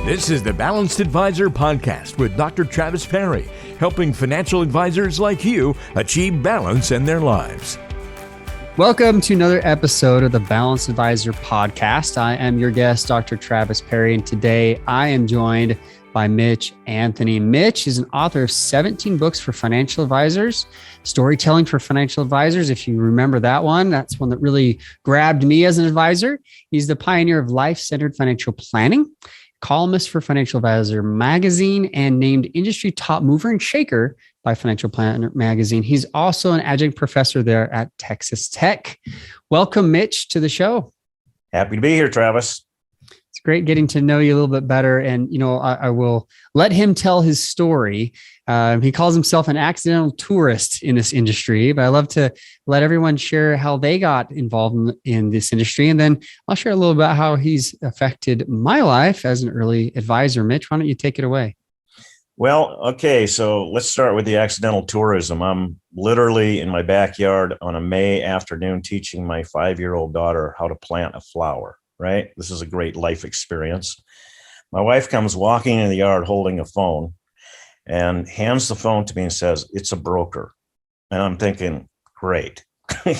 This is the Balanced Advisor Podcast with Dr. Travis Perry, helping financial advisors like you achieve balance in their lives. Welcome to another episode of the Balanced Advisor Podcast. I am your guest, Dr. Travis Perry, and today I am joined by Mitch Anthony. Mitch is an author of 17 books for financial advisors, Storytelling for Financial Advisors. If you remember that one, that's one that really grabbed me as an advisor. He's the pioneer of life-centered financial planning, columnist for Financial Advisor magazine, and named industry top mover and shaker by Financial Planner magazine. He's also an adjunct professor there at Texas Tech. Welcome, Mitch, to the show. Happy to be here, Travis. It's great getting to know you a little bit better. And, I will let him tell his story. He calls himself an accidental tourist in this industry, but I love to let everyone share how they got involved in this industry. And then I'll share a little about how he's affected my life as an early advisor. Mitch, why don't you take it away? Well, okay, so let's start with the accidental tourism. I'm literally in my backyard on a May afternoon teaching my 5-year-old daughter how to plant a flower, right? This is a great life experience. My wife comes walking in the yard holding a phone and hands the phone to me and says, "It's a broker." And I'm thinking, great.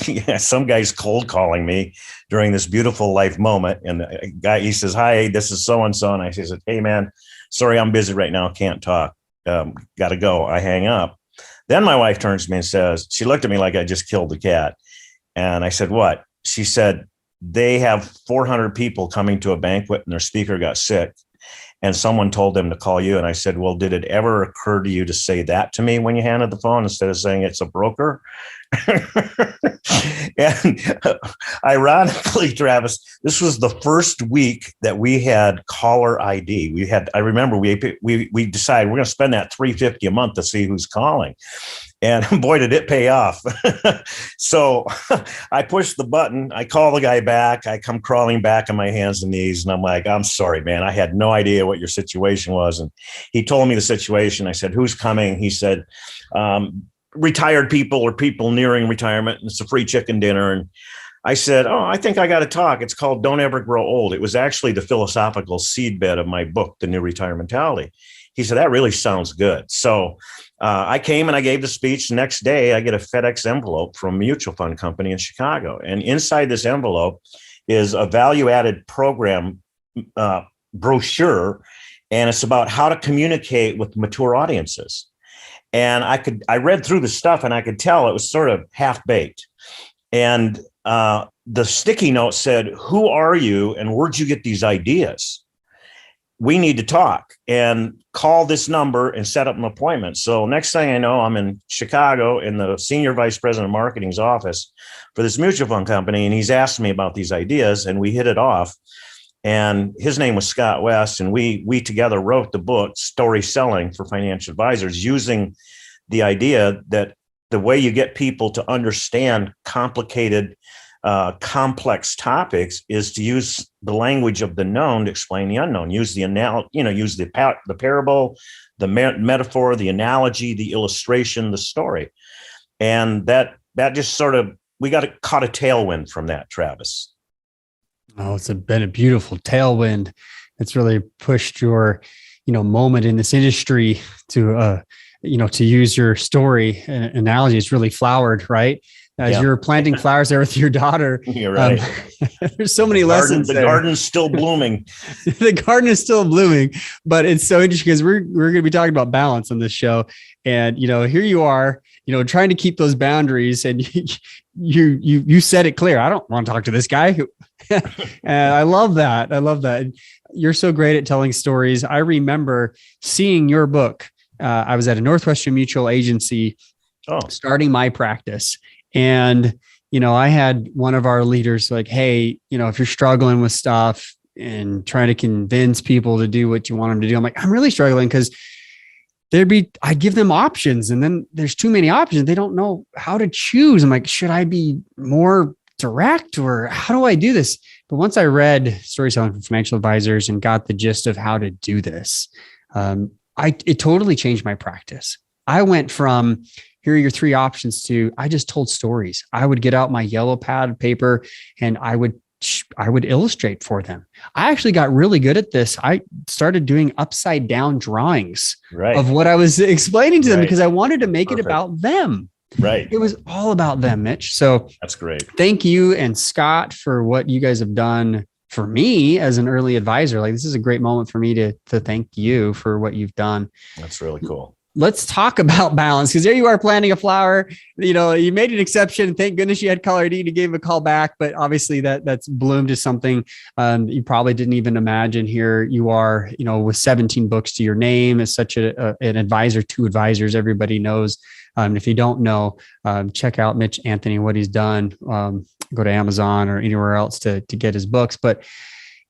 Yeah, some guy's cold calling me during this beautiful life moment. And the guy, he says, "Hi, this is so-and-so." And I said, "Hey man, sorry, I'm busy right now. Can't talk. Got to go." I hang up. Then my wife turns to me and says, she looked at me like I just killed the cat. And I said, "What?" She said, "They have 400 people coming to a banquet and their speaker got sick. And someone told them to call you." And I said, "Well, did it ever occur to you to say that to me when you handed the phone instead of saying it's a broker?" And ironically, Travis, this was the first week that we had caller ID. I remember we decided we're going to spend that $350 a month to see who's calling. And boy, did it pay off. So I push the button. I call the guy back. I come crawling back on my hands and knees. And I'm like, "I'm sorry, man. I had no idea what your situation was." And he told me the situation. I said, "Who's coming?" He said, "Retired people or people nearing retirement. And it's a free chicken dinner." And I said, "Oh, I think I got to talk. It's called Don't Ever Grow Old." It was actually the philosophical seedbed of my book, The New Retirement Mentality. He said, "That really sounds good." So I came and I gave the speech. The next day, I get a FedEx envelope from a mutual fund company in Chicago. And inside this envelope is a value-added program brochure. And it's about how to communicate with mature audiences. And I read through the stuff and I could tell it was sort of half-baked. And the sticky note said, "Who are you and where'd you get these ideas? We need to talk and call this number and set up an appointment." So next thing I know, I'm in Chicago in the senior vice president of marketing's office for this mutual fund company. And he's asked me about these ideas and we hit it off. And his name was Scott West. And we together wrote the book, Storytelling for Financial Advisors, using the idea that the way you get people to understand complicated, complex topics is to use the language of the known to explain the unknown. Use the use the parable, the metaphor, the analogy, the illustration, the story, and that just sort of caught a tailwind from that, Travis. Oh, it's been a beautiful tailwind. It's really pushed your, moment in this industry to, to use your story analogy. It's really flowered, right? As you're planting flowers there with your daughter. You're right. There's so many lessons there. The garden's still blooming. The garden is still blooming, but it's so interesting because we're going to be talking about balance on this show. And, here you are, trying to keep those boundaries, and you said it clear. I don't want to talk to this guy. And I love that. You're so great at telling stories. I remember seeing your book. I was at a Northwestern Mutual agency starting my practice. And, I had one of our leaders like, "Hey, if you're struggling with stuff and trying to convince people to do what you want them to do," I'm like, "I'm really struggling," because I give them options and then there's too many options. They don't know how to choose. I'm like, should I be more direct or how do I do this? But once I read Storytelling for Financial Advisors and got the gist of how to do this, it totally changed my practice. I went from, here are your 3 options, to I just told stories. I would get out my yellow pad paper and I would I would illustrate for them. I actually got really good at this. I started doing upside down drawings of what I was explaining to them because I wanted to make it about them. Right. It was all about them, Mitch. So that's great. Thank you and Scott for what you guys have done for me as an early advisor. Like, this is a great moment for me to thank you for what you've done. That's really cool. Let's talk about balance, because there you are planting a flower. You know, you made an exception. Thank goodness you had caller ID to give a call back, but obviously that's bloomed to something you probably didn't even imagine. Here you are, you know, with 17 books to your name, as such an advisor to advisors. Everybody knows. If you don't know, check out Mitch Anthony, what he's done. Go to Amazon or anywhere else to get his books. But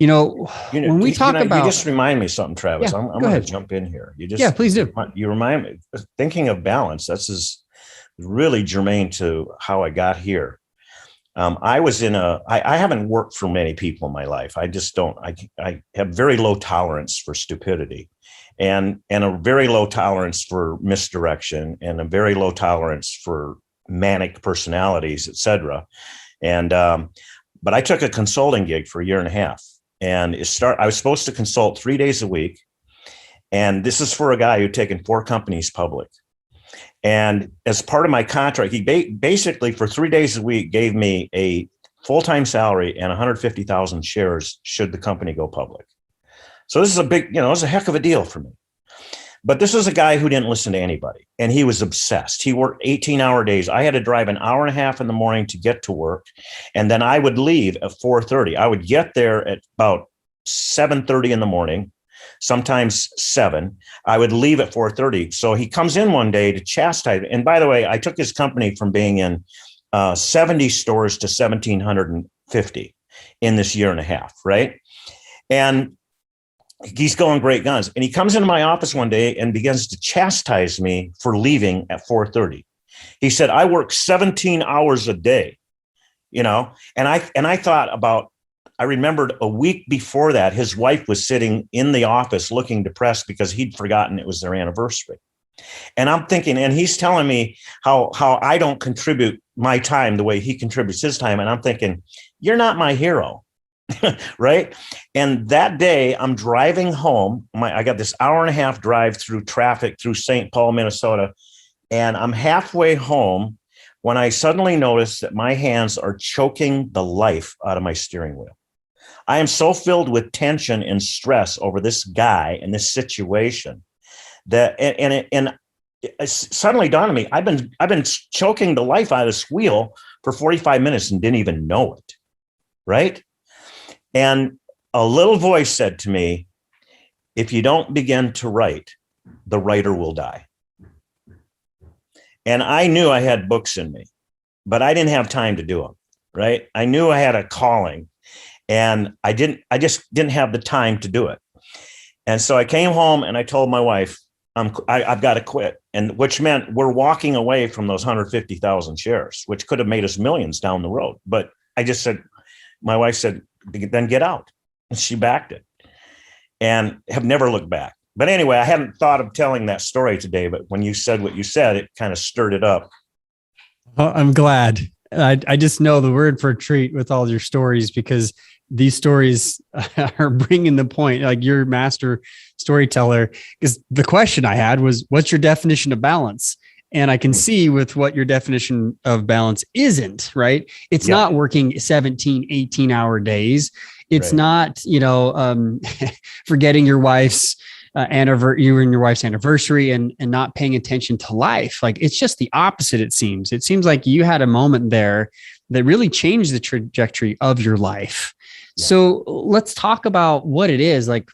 when we talk about, you just remind me of something, Travis. Yeah, I'm going to jump in here. Please do. You remind me, thinking of balance. This is really germane to how I got here. I haven't worked for many people in my life. I just don't. I have very low tolerance for stupidity, and a very low tolerance for misdirection, and a very low tolerance for manic personalities, etc. And but I took a consulting gig for a year and a half. And I was supposed to consult 3 days a week. And this is for a guy who'd taken 4 companies public. And as part of my contract, he basically for 3 days a week gave me a full-time salary and 150,000 shares should the company go public. So this is a big, it's a heck of a deal for me. But this was a guy who didn't listen to anybody, and he was obsessed. He worked 18-hour days. I had to drive an hour and a half in the morning to get to work, and then I would leave at 4:30. I would get there at about 7:30 in the morning, sometimes 7. I would leave at 4:30. So he comes in one day to chastise me. And by the way, I took his company from being in 70 stores to 1,750 in this year and a half, right? And he's going great guns. And he comes into my office one day and begins to chastise me for leaving at 4:30. He said, I work 17 hours a day, and I thought about, I remembered a week before that, his wife was sitting in the office looking depressed because he'd forgotten it was their anniversary. And I'm thinking, and he's telling me how I don't contribute my time the way he contributes his time. And I'm thinking, you're not my hero. Right. And that day I'm driving home. I got this hour and a half drive through traffic through St. Paul, Minnesota. And I'm halfway home when I suddenly notice that my hands are choking the life out of my steering wheel. I am so filled with tension and stress over this guy and this situation that, and it suddenly dawned on me, I've been choking the life out of this wheel for 45 minutes and didn't even know it. Right. And a little voice said to me, if you don't begin to write, the writer will die. And I knew I had books in me, but I didn't have time to do them. Right. I knew I had a calling, and I just didn't have the time to do it. And so I came home and I told my wife, I've got to quit. And which meant we're walking away from those 150,000 shares, which could have made us millions down the road. But I just said, my wife said, then get out. And she backed it and have never looked back. But anyway, I hadn't thought of telling that story today, but when you said what you said, it kind of stirred it up. Well, I'm glad. I just know the word for a treat with all your stories, because these stories are bringing the point, like you're a master storyteller. Because the question I had was, what's your definition of balance? And I can see with what your definition of balance isn't, right? It's not working 17, 18-hour days. It's not, forgetting your wife's you and your wife's anniversary and not paying attention to life. Like, it's just the opposite, it seems. It seems like you had a moment there that really changed the trajectory of your life. Yeah. So let's talk about what it is. Like,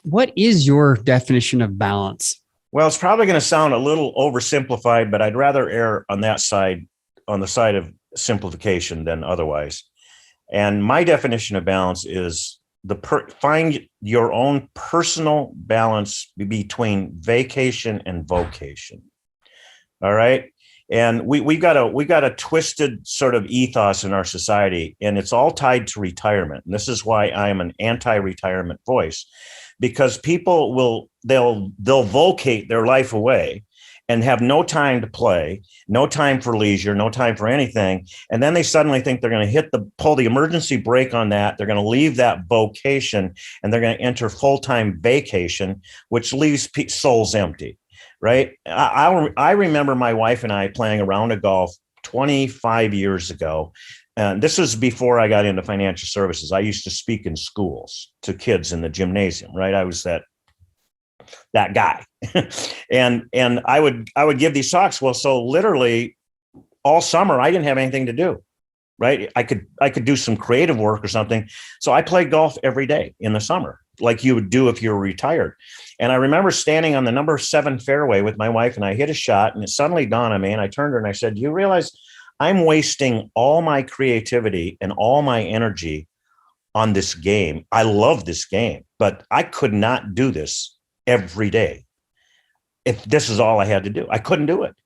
what is your definition of balance? Well, it's probably going to sound a little oversimplified, but I'd rather err on that side, on the side of simplification than otherwise. And my definition of balance is find your own personal balance between vacation and vocation. All right. And we've got a twisted sort of ethos in our society, and it's all tied to retirement. And this is why I am an anti-retirement voice, because people they'll vocate their life away, and have no time to play, no time for leisure, no time for anything. And then they suddenly think they're going to pull the emergency brake on that. They're going to leave that vocation and they're going to enter full-time vacation, which leaves souls empty, right? I remember my wife and I playing a round of golf 25 years ago. And this was before I got into financial services. I used to speak in schools to kids in the gymnasium, right? I was that guy. and I would give these talks. Well, so literally all summer I didn't have anything to do, right? I could do some creative work or something. So I played golf every day in the summer, like you would do if you were retired. And I remember standing on the number 7 fairway with my wife, and I hit a shot, and it suddenly dawned on me, and I turned to her and I said, "Do you realize I'm wasting all my creativity and all my energy on this game? I love this game, but I could not do this every day if this is all I had to do. I couldn't do it."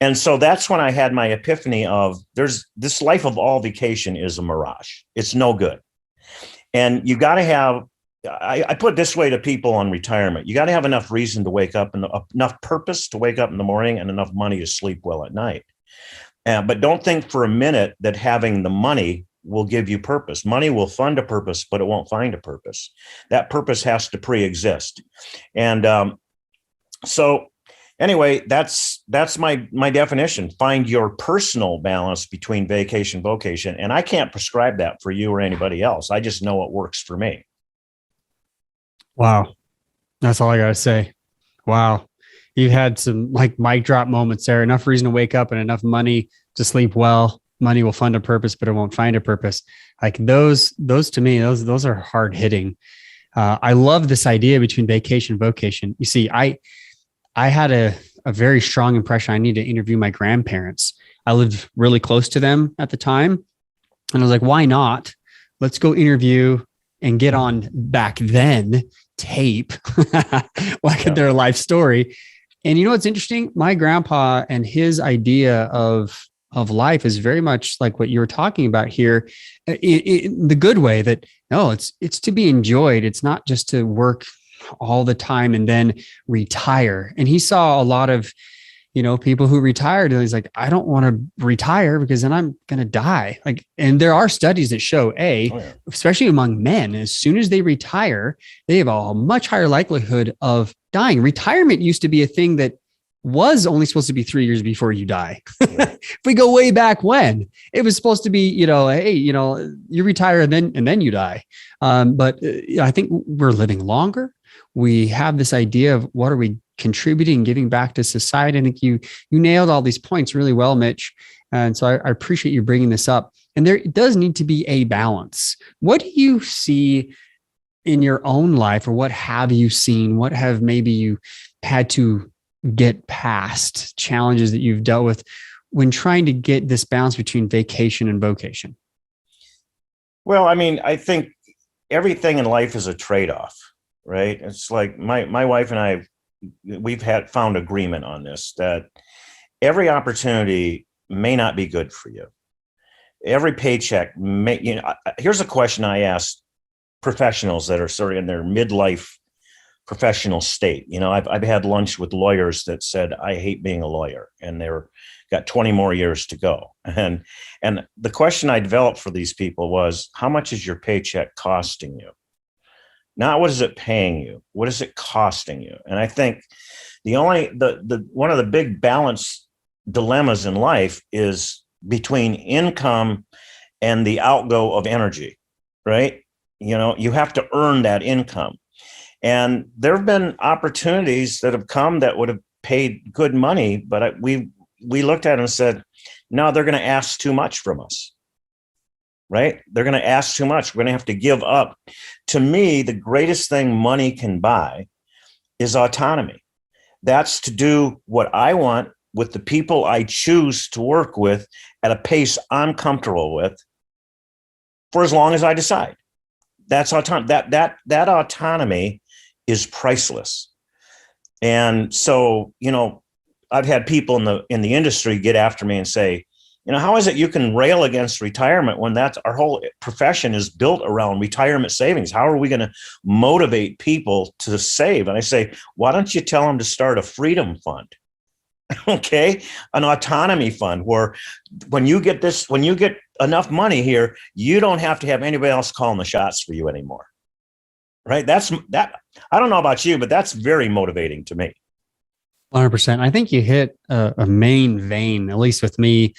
And so that's when I had my epiphany of there's this life of all vacation is a mirage. It's no good. And you got to have, I put it this way to people on retirement, you got to have enough reason to wake up and enough purpose to wake up in the morning and enough money to sleep well at night. But don't think for a minute that having the money will give you purpose. Money will fund a purpose, but it won't find a purpose. That purpose has to pre-exist. And so anyway, that's my definition. Find your personal balance between vacation, vocation. And I can't prescribe that for you or anybody else. I just know what works for me. Wow. That's all I got to say. Wow. You've had some like mic drop moments there. Enough reason to wake up and enough money to sleep well. Money will fund a purpose, but it won't find a purpose. Like those to me, those are hard hitting. I love this idea between vacation and vocation. You see, I had a very strong impression. I need to interview my grandparents. I lived really close to them at the time. And I was like, why not? Let's go interview and get on back then tape, their life story. And you know what's interesting? My grandpa and his idea of life is very much like what you were talking about here, in the good way that no, it's to be enjoyed. It's not just to work all the time and then retire. And he saw a lot of, people who retired, and he's like, I don't want to retire because then I'm going to die. Like, and there are studies that show especially among men, as soon as they retire, they have a much higher likelihood of dying. Retirement used to be a thing that was only supposed to be 3 years before you die. If we go way back when it was supposed to be, you retire and then you die. But I think we're living longer. We have this idea of what are we contributing, giving back to society. I think you nailed all these points really well, Mitch. And so I appreciate you bringing this up. And there does need to be a balance. What do you see in your own life, or what have you seen? What have maybe you had to get past, challenges that you've dealt with when trying to get this balance between vacation and vocation? Well, I mean, I think everything in life is a trade-off, right? It's like my wife and I, we've found agreement on this, that every opportunity may not be good for you. Every paycheck here's a question I ask professionals that are sort of in their midlife professional state. I've had lunch with lawyers that said, I hate being a lawyer, and they're got 20 more years to go. And the question I developed for these people was, how much is your paycheck costing you? Not what is it paying you? What is it costing you? And I think one of the big balance dilemmas in life is between income and the outgo of energy, right? You have to earn that income. And there have been opportunities that have come that would have paid good money, but we looked at it and said, no, they're going to ask too much from us. Right? They're going to ask too much. We're going to have to give up. To me, the greatest thing money can buy is autonomy. That's to do what I want with the people I choose to work with at a pace I'm comfortable with for as long as I decide. That's autonomy. That autonomy is priceless. And so, I've had people in the industry get after me and say, how is it you can rail against retirement when that's our whole profession is built around retirement savings? How are we going to motivate people to save? And I say, why don't you tell them to start a freedom fund? Okay. An autonomy fund where when you get enough money here, you don't have to have anybody else calling the shots for you anymore. Right. That. I don't know about you, but that's very motivating to me. 100%. I think you hit a main vein, at least with me.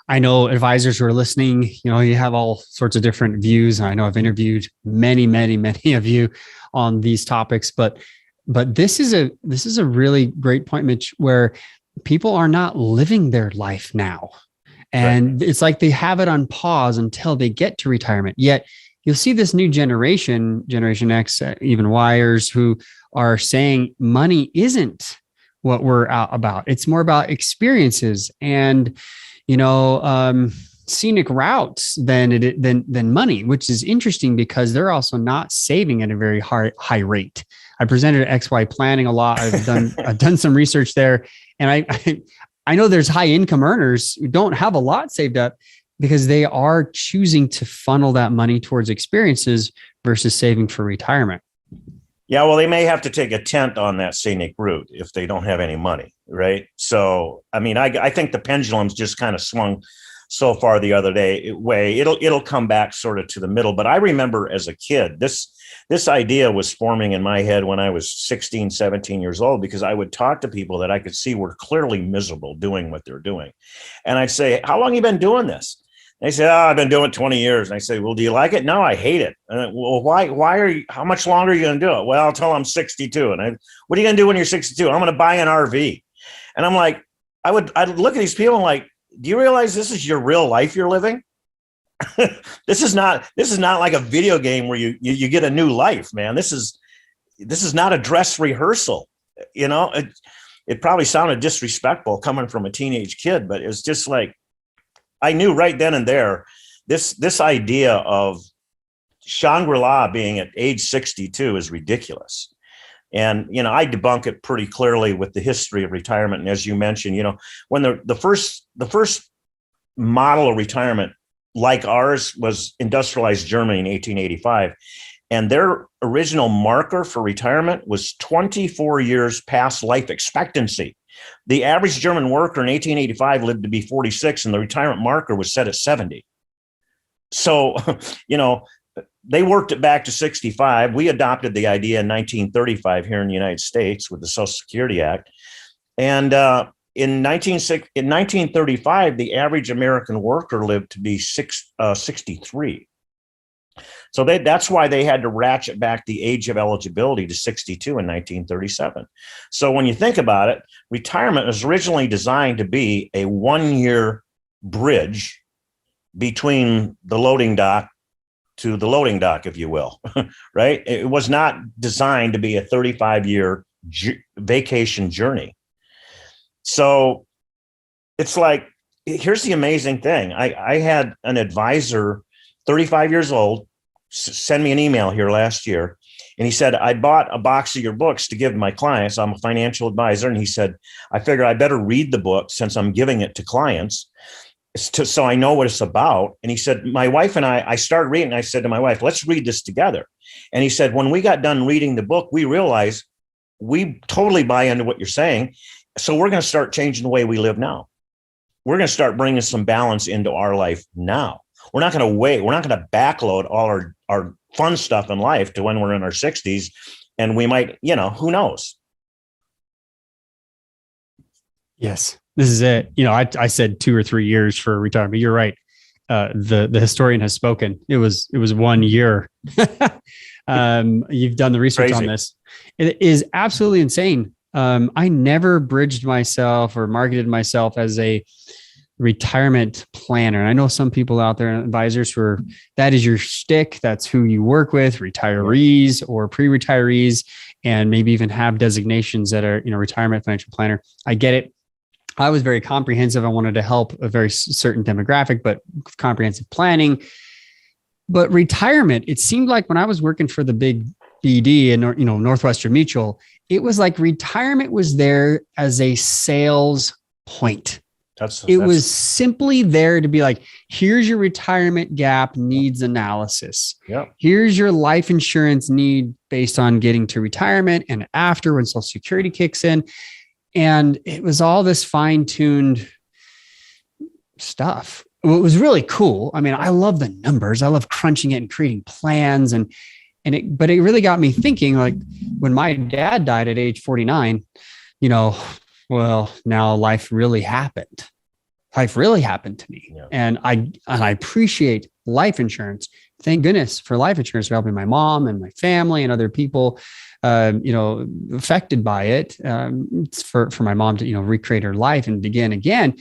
I know advisors who are listening, you have all sorts of different views. I know I've interviewed many, many, many of you on these topics, but this is a really great point, Mitch, where people are not living their life now. And It's like they have it on pause until they get to retirement. Yet you'll see this new generation X, even Yers, who are saying money isn't what we're out about. It's more about experiences and, scenic routes than money, which is interesting because they're also not saving at a very high rate. I presented at XY Planning a lot. I've done some research there, and I know there's high income earners who don't have a lot saved up because they are choosing to funnel that money towards experiences versus saving for retirement. Yeah, well, they may have to take a tent on that scenic route if they don't have any money, right? So, I mean, I think the pendulum's just kind of swung so far the other way. It'll come back sort of to the middle. But I remember as a kid, this idea was forming in my head when I was 16, 17 years old, because I would talk to people that I could see were clearly miserable doing what they're doing. And I'd say, how long have you been doing this? They say, I've been doing it 20 years. And I say, well, do you like it? No, I hate it. And well, how much longer are you going to do it? Well, until I'm 62. And what are you going to do when you're 62? I'm going to buy an RV. And I'm like, I'd look at these people and like, do you realize this is your real life you're living? This is not like a video game where you get a new life, man. This is not a dress rehearsal. It probably sounded disrespectful coming from a teenage kid, but it was just like, I knew right then and there, this idea of Shangri-La being at age 62 is ridiculous. And, I debunk it pretty clearly with the history of retirement. And as you mentioned, when the first model of retirement like ours was industrialized Germany in 1885. And their original marker for retirement was 24 years past life expectancy. The average German worker in 1885 lived to be 46, and the retirement marker was set at 70. So, they worked it back to 65. We adopted the idea in 1935 here in the United States with the Social Security Act. And in 1935, the average American worker lived to be 63. So that's why they had to ratchet back the age of eligibility to 62 in 1937. So when you think about it, retirement was originally designed to be a 1-year bridge between the loading dock to the loading dock, if you will, right? It was not designed to be a 35-year vacation journey. So it's like, here's the amazing thing. I had an advisor, 35 years old, send me an email here last year. And he said, I bought a box of your books to give my clients. I'm a financial advisor. And he said, I figure I better read the book since I'm giving it to clients so I know what it's about. And he said, my wife and I started reading. I said to my wife, let's read this together. And he said, when we got done reading the book, we realized we totally buy into what you're saying. So we're going to start changing the way we live now. We're going to start bringing some balance into our life now. We're not going to wait. We're not going to backload all our fun stuff in life to when we're in our 60s. And we might, who knows? Yes, this is it. I said 2 or 3 years for retirement. You're right. The historian has spoken. It was 1 year. You've done the research on this. It is absolutely insane. I never bridged myself or marketed myself as a retirement planner. And I know some people out there, advisors, who that is your shtick. That's who you work with, retirees or pre-retirees, and maybe even have designations that are, retirement financial planner. I get it. I was very comprehensive. I wanted to help a very certain demographic, but comprehensive planning. But retirement, it seemed like when I was working for the big BD and, Northwestern Mutual, it was like retirement was there as a sales point. It was simply there to be like, here's your retirement gap needs analysis. Yep. Here's your life insurance need based on getting to retirement and after when Social Security kicks in. And it was all this fine-tuned stuff. It was really cool. I mean, I love the numbers. I love crunching it and creating plans but it really got me thinking, like when my dad died at age 49, well, now life really happened. Life really happened to me. Yeah. And I appreciate life insurance. Thank goodness for life insurance for helping my mom and my family and other people, affected by it. It's for my mom to, recreate her life and begin again.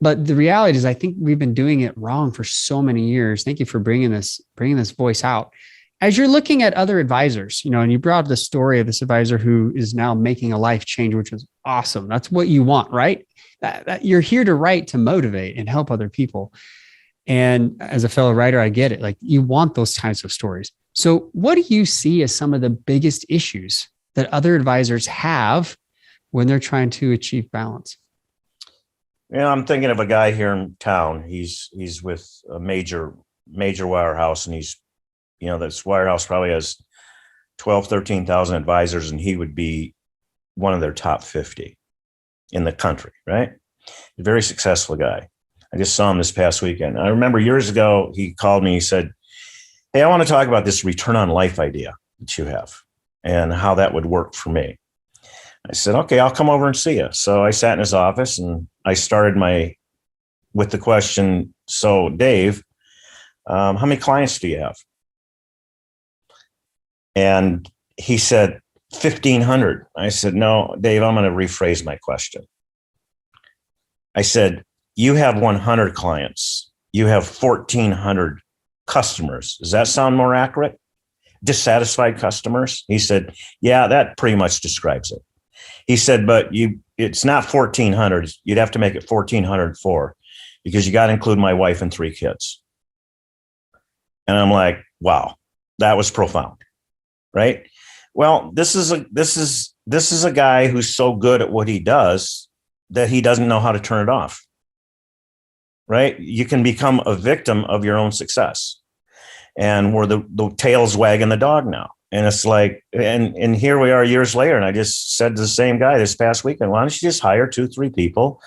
But the reality is, I think we've been doing it wrong for so many years. Thank you for bringing this voice out. As you're looking at other advisors, and you brought up the story of this advisor who is now making a life change, which is awesome. That's what you want, right? That you're here to write, to motivate and help other people. And as a fellow writer, I get it. Like you want those kinds of stories. So what do you see as some of the biggest issues that other advisors have when they're trying to achieve balance? I'm thinking of a guy here in town. He's with a major wirehouse, and this wirehouse probably has 12, 13,000 advisors, and he would be one of their top 50 in the country, right? A very successful guy. I just saw him this past weekend. I remember years ago, he called me, he said, "Hey, I want to talk about this return on life idea that you have and how that would work for me." I said, "Okay, I'll come over and see you." So I sat in his office and I started with the question, "So Dave, how many clients do you have?" And he said, 1,500. I said, "No, Dave, I'm going to rephrase my question." I said, "You have 100 clients. You have 1,400 customers. Does that sound more accurate? Dissatisfied customers?" He said, "Yeah, that pretty much describes it." He said, "But it's not 1,400. You'd have to make it 1,404 because you got to include my wife and 3 kids." And I'm like, wow, that was profound. Right. Well, this is a guy who's so good at what he does that he doesn't know how to turn it off. Right. You can become a victim of your own success, and we're the tail's wagging the dog now. And it's like, and here we are years later. And I just said to the same guy this past weekend, "Why don't you just hire 2-3 people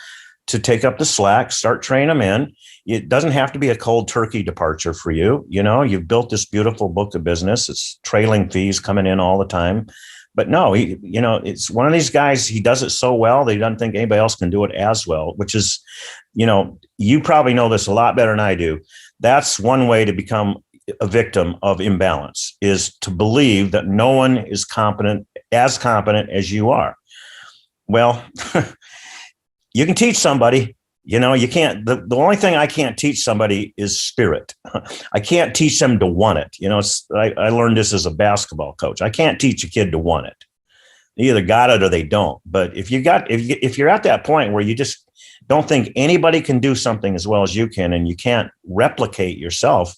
to take up the slack, start training them in. It doesn't have to be a cold turkey departure for you. You've built this beautiful book of business. It's trailing fees coming in all the time." But no, it's one of these guys, he does it so well that he doesn't think anybody else can do it as well, which is, you probably know this a lot better than I do. That's one way to become a victim of imbalance, is to believe that no one is competent as you are. Well, you can teach somebody, you can't, the only thing I can't teach somebody is spirit. I can't teach them to want it. I learned this as a basketball coach. I can't teach a kid to want it. They either got it or they don't. But if you're at that point where you just don't think anybody can do something as well as you can, and you can't replicate yourself,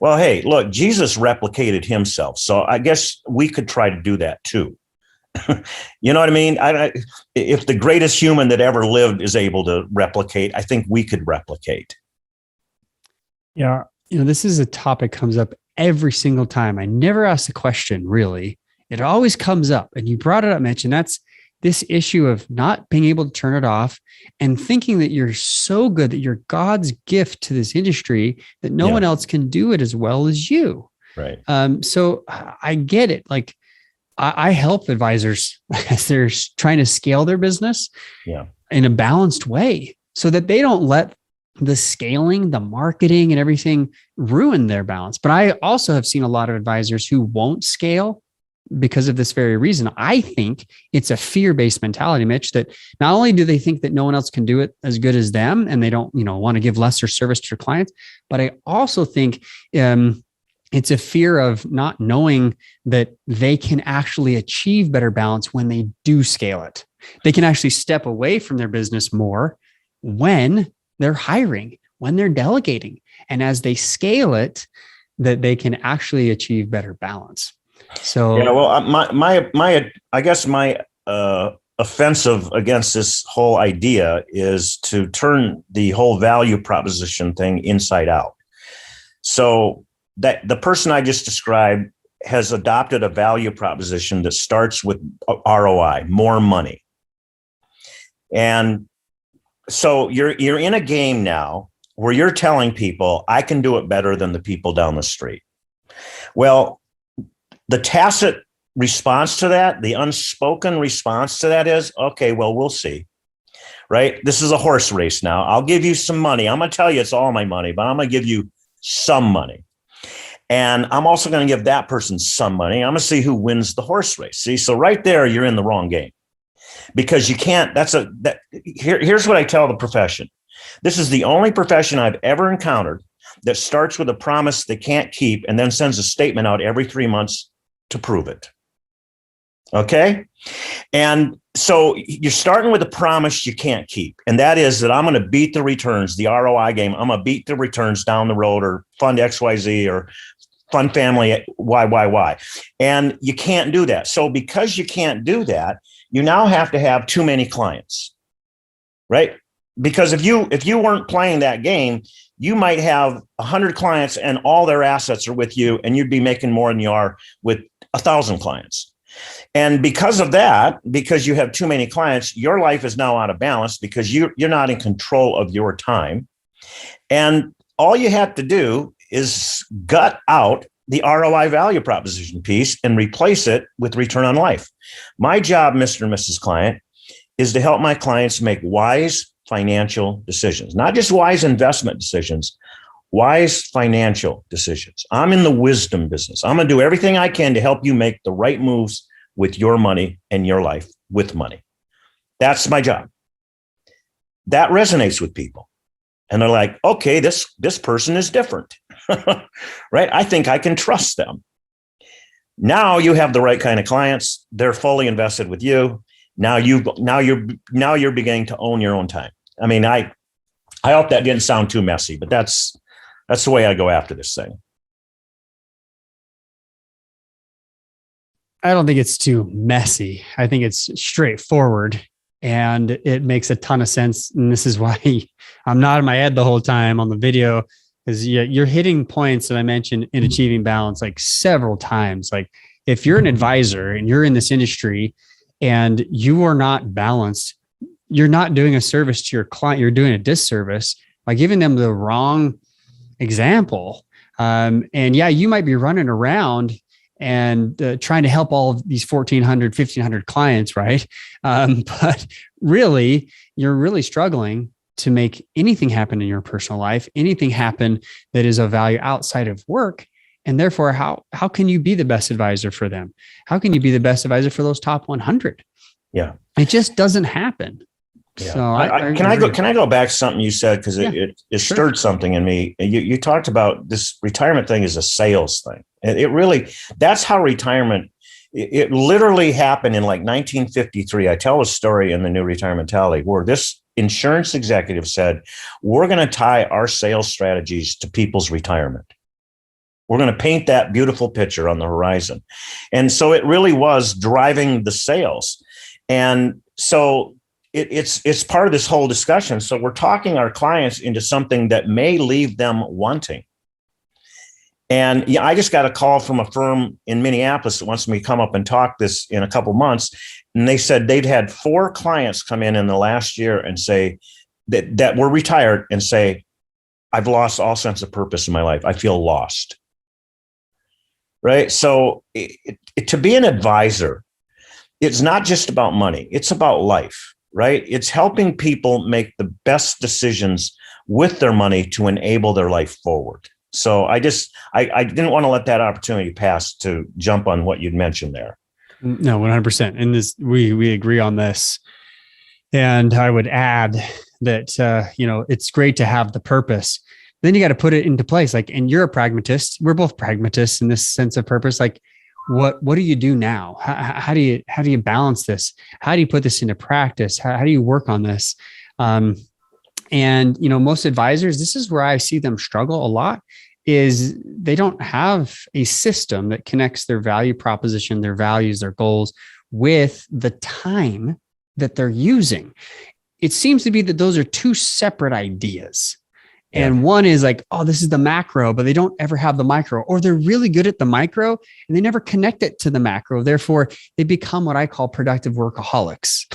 well, hey, look, Jesus replicated himself. So I guess we could try to do that too. You know what I mean? If the greatest human that ever lived is able to replicate, I think we could replicate. Yeah. This is a topic comes up every single time. I never ask the question, really. It always comes up. And you brought it up, Mitch, and that's this issue of not being able to turn it off and thinking that you're so good, that you're God's gift to this industry, that no one else can do it as well as you. Right. So I get it. Like I help advisors as they're trying to scale their business in a balanced way so that they don't let the scaling, the marketing and everything ruin their balance. But I also have seen a lot of advisors who won't scale because of this very reason. I think it's a fear-based mentality, Mitch, that not only do they think that no one else can do it as good as them, and they don't, want to give lesser service to their clients, but I also think it's a fear of not knowing that they can actually achieve better balance when they do scale it. They can actually step away from their business more when they're hiring, when they're delegating, and as they scale it, that they can actually achieve better balance. So, I guess my offensive against this whole idea is to turn the whole value proposition thing inside out. So that the person I just described has adopted a value proposition that starts with ROI, more money. And so you're in a game now where you're telling people, I can do it better than the people down the street. Well, the tacit response to that, the unspoken response to that is, okay, well, we'll see. Right? This is a horse race now. I'll give you some money. I'm going to tell you it's all my money, but I'm going to give you some money. And I'm also going to give that person some money. I'm going to see who wins the horse race. See, so right there, you're in the wrong game, because you can't. Here's what I tell the profession. This is the only profession I've ever encountered that starts with a promise they can't keep and then sends a statement out every 3 months to prove it. Okay. And so you're starting with a promise you can't keep. And that is that I'm going to beat the returns, the ROI game. I'm going to beat the returns down the road, or fund XYZ, or fund family YYY. And you can't do that. So because you can't do that, you now have to have too many clients, right? Because if you weren't playing that game, you might have 100 clients and all their assets are with you, and you'd be making more than you are with 1,000 clients. And because of that, because you have too many clients, your life is now out of balance because you're not in control of your time. And all you have to do is gut out the ROI value proposition piece and replace it with return on life. My job, Mr. and Mrs. Client, is to help my clients make wise financial decisions, not just wise investment decisions, wise financial decisions. I'm in the wisdom business. I'm going to do everything I can to help you make the right moves with your money and your life with money. That's my job. That resonates with people. And they're like, okay, this person is different, right? I think I can trust them. Now you have the right kind of clients. They're fully invested with you. Now you're beginning to own your own time. I mean, I hope that didn't sound too messy, but that's the way I go after this thing. I don't think it's too messy. I think it's straightforward, and it makes a ton of sense. And this is why I'm nodding my head the whole time on the video, because you're hitting points that I mentioned in Achieving Balance like several times. Like if you're an advisor and you're in this industry and you are not balanced, you're not doing a service to your client. You're doing a disservice by giving them the wrong example. And yeah, you might be running around and trying to help all of these 1,400, 1,500 clients, right? But really, you're really struggling to make anything happen in your personal life, anything happen that is of value outside of work. And therefore, how can you be the best advisor for them? How can you be the best advisor for those top 100? Yeah. It just doesn't happen. Yeah. So can I go back to something you said? Because it stirred something in me. You talked about this retirement thing is a sales thing. It really, that's how retirement, it literally happened in like 1953. I tell a story in the New Retirement Mentality where this insurance executive said, we're going to tie our sales strategies to people's retirement. We're going to paint that beautiful picture on the horizon. And so it really was driving the sales. And so it's part of this whole discussion. So we're talking our clients into something that may leave them wanting. And yeah, I just got a call from a firm in Minneapolis that wants me to come up and talk this in a couple months. And they said they'd had 4 clients come in the last year and say that were retired and say, I've lost all sense of purpose in my life. I feel lost. Right. So to be an advisor, it's not just about money. It's about life. Right. It's helping people make the best decisions with their money to enable their life forward. So I didn't want to let that opportunity pass to jump on what you'd mentioned there. No, 100%. And this, we agree on this. And I would add that, it's great to have the purpose. Then you got to put it into place. Like, and you're a pragmatist. We're both pragmatists in this sense of purpose. Like, what do you do now? How do you balance this? How do you put this into practice? How do you work on this? And most advisors, this is where I see them struggle a lot, is they don't have a system that connects their value proposition, their values, their goals with the time that they're using. It seems to be that those are 2 separate ideas. And one is like, oh, this is the macro, but they don't ever have the micro, or they're really good at the micro and they never connect it to the macro. Therefore, they become what I call productive workaholics.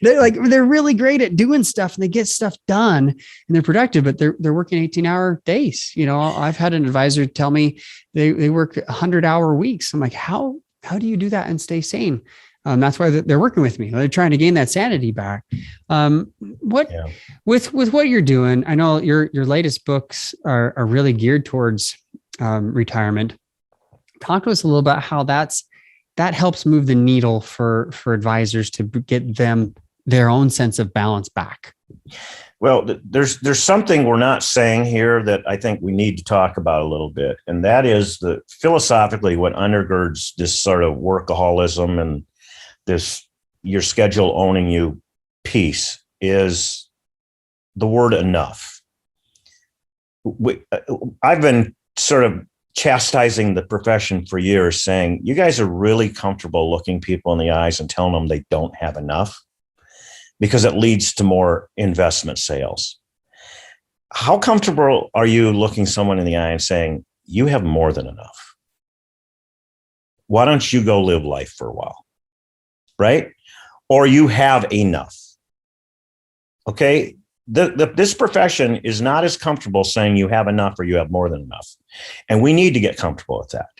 They're really great at doing stuff and they get stuff done and they're productive, but they're working 18-hour days. I've had an advisor tell me they work 100-hour weeks. I'm like, how do you do that and stay sane? That's why they're working with me. They're trying to gain that sanity back. With what you're doing, I know your latest books are really geared towards retirement. Talk to us a little about how that helps move the needle for advisors to get them their own sense of balance back. Well, there's something we're not saying here that I think we need to talk about a little bit, and that is that philosophically, what undergirds this sort of workaholism and this your schedule owning you piece is the word enough. I've been sort of chastising the profession for years, saying, you guys are really comfortable looking people in the eyes and telling them they don't have enough, because it leads to more investment sales. How comfortable are you looking someone in the eye and saying, you have more than enough? Why don't you go live life for a while? Right? Or you have enough. Okay. This profession is not as comfortable saying you have enough or you have more than enough. And we need to get comfortable with that,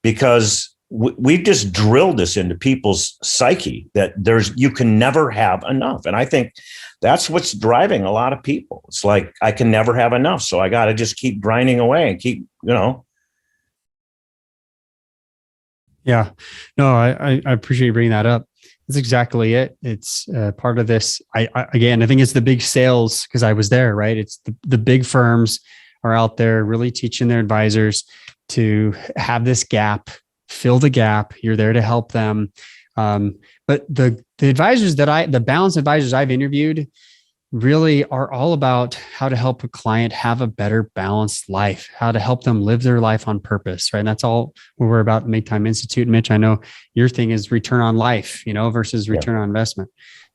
because we've just drilled this into people's psyche that you can never have enough. And I think that's what's driving a lot of people. It's like, I can never have enough. So I got to just keep grinding away and keep, Yeah, no, I appreciate you bringing that up. That's exactly it. It's part of this. I think it's the big sales, because I was there, right? It's the big firms are out there really teaching their advisors to have this gap, fill the gap. You're there to help them. But the advisors the balanced advisors I've interviewed really are all about how to help a client have a better balanced life, how to help them live their life on purpose, right? And that's all we're about at Make Time Institute. Mitch, I know your thing is return on life, versus return on investment.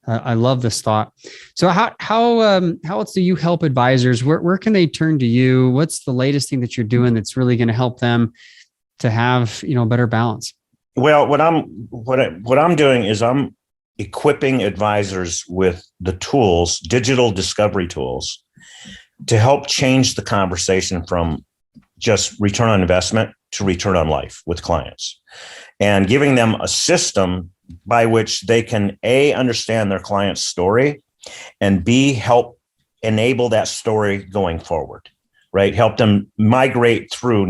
I love this thought. So how else do you help advisors? Where can they turn to you? What's the latest thing that you're doing that's really going to help them to have, better balance? Well, what I'm doing is I'm equipping advisors with the tools, digital discovery tools, to help change the conversation from just return on investment to return on life with clients, and giving them a system by which they can A, understand their client's story, and B, help enable that story going forward, right? Help them navigate through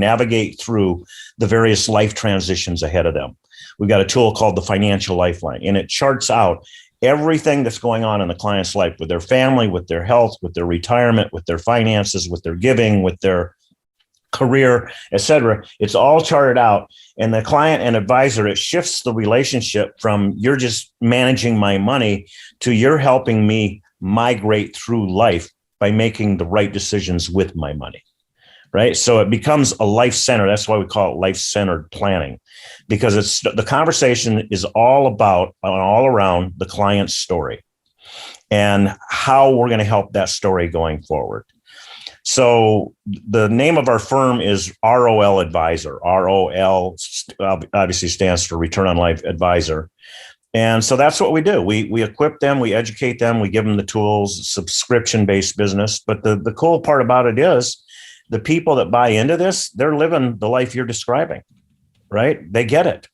the various life transitions ahead of them. We've got a tool called the Financial Lifeline, and it charts out everything that's going on in the client's life, with their family, with their health, with their retirement, with their finances, with their giving, with their career, et cetera. It's all charted out. And the client and advisor, it shifts the relationship from you're just managing my money to you're helping me migrate through life by making the right decisions with my money. Right. So it becomes a life center. That's why we call it life-centered planning, because the conversation is all around the client's story and how we're going to help that story going forward. So the name of our firm is ROL Advisor. ROL obviously stands for Return on Life Advisor. And so that's what we do. We equip them, we educate them, we give them the tools, subscription-based business. But the cool part about it is, the people that buy into this, they're living the life you're describing, right? They get it.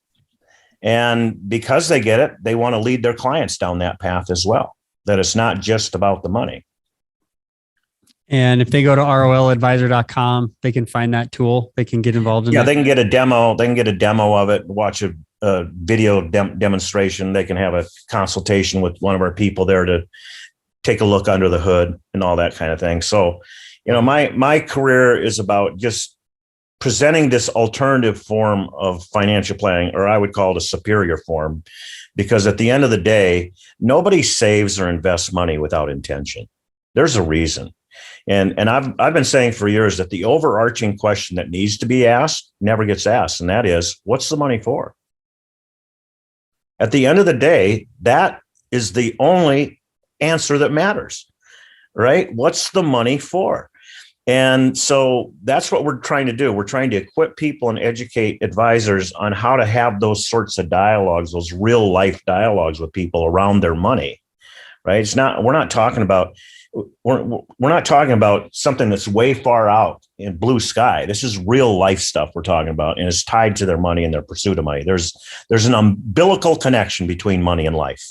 And because they get it, they want to lead their clients down that path as well, that it's not just about the money. And if they go to roladvisor.com, they can find that tool. They can get involved in that. They can get a demo. They can get a demo of it, watch a video demonstration. They can have a consultation with one of our people there to take a look under the hood and all that kind of thing. So, my career is about just presenting this alternative form of financial planning, or I would call it a superior form, because at the end of the day, nobody saves or invests money without intention. There's a reason. And I've been saying for years that the overarching question that needs to be asked never gets asked. And that is, what's the money for? At the end of the day, that is the only answer that matters. right? What's the money for? And so that's what we're trying to do. We're trying to equip people and educate advisors on how to have those sorts of dialogues, those real life dialogues with people around their money, right? We're not talking about something that's way far out in blue sky. This is real life stuff we're talking about, and it's tied to their money and their pursuit of money. There's an umbilical connection between money and life.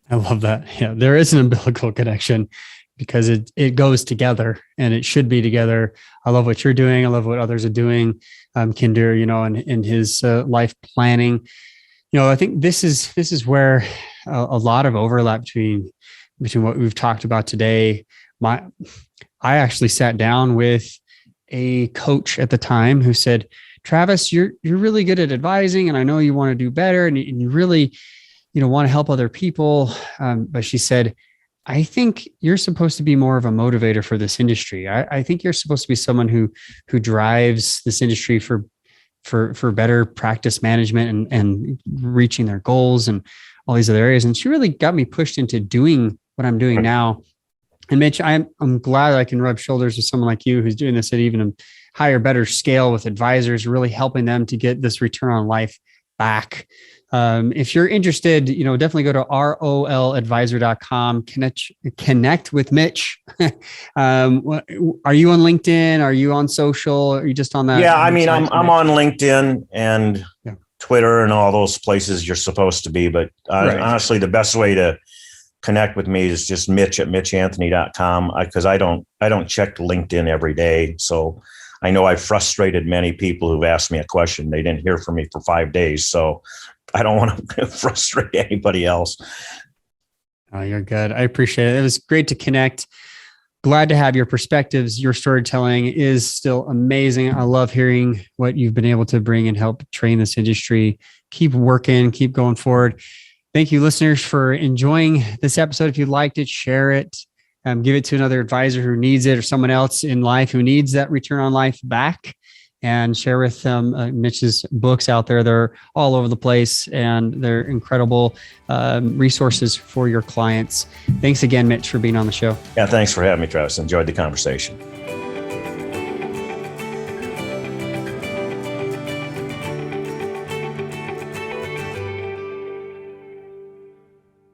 I love that. Yeah, there is an umbilical connection because it goes together and it should be together. I love what you're doing. I love what others are doing. Kinder, in his life planning. I think this is where a lot of overlap between what we've talked about today. I actually sat down with a coach at the time who said, Travis, you're really good at advising, and I know you want to do better, and you really want to help other people. But she said, I think you're supposed to be more of a motivator for this industry. I think you're supposed to be someone who drives this industry for better practice management and reaching their goals and all these other areas. And she really got me pushed into doing what I'm doing now. And Mitch, I'm glad I can rub shoulders with someone like you who's doing this at even a higher, better scale with advisors, really helping them to get this return on life back. If you're interested, definitely go to roladvisor.com, connect with Mitch. Are you on LinkedIn? Are you on social? Are you just on that? Yeah. I mean, I'm on LinkedIn and Twitter and all those places you're supposed to be, but honestly, the best way to connect with me is just Mitch at mitchanthony.com, because I don't check LinkedIn every day. So I know I've frustrated many people who've asked me a question. They didn't hear from me for 5 days. So I don't want to frustrate anybody else. Oh, you're good. I appreciate it. It was great to connect. Glad to have your perspectives. Your storytelling is still amazing. I love hearing what you've been able to bring and help train this industry. Keep working, keep going forward. Thank you, listeners, for enjoying this episode. If you liked it, share it. Give it to another advisor who needs it, or someone else in life who needs that return on life back. And share with them Mitch's books out there. They're all over the place, and they're incredible resources for your clients. Thanks again, Mitch, for being on the show. Yeah, thanks for having me, Travis. Enjoyed the conversation.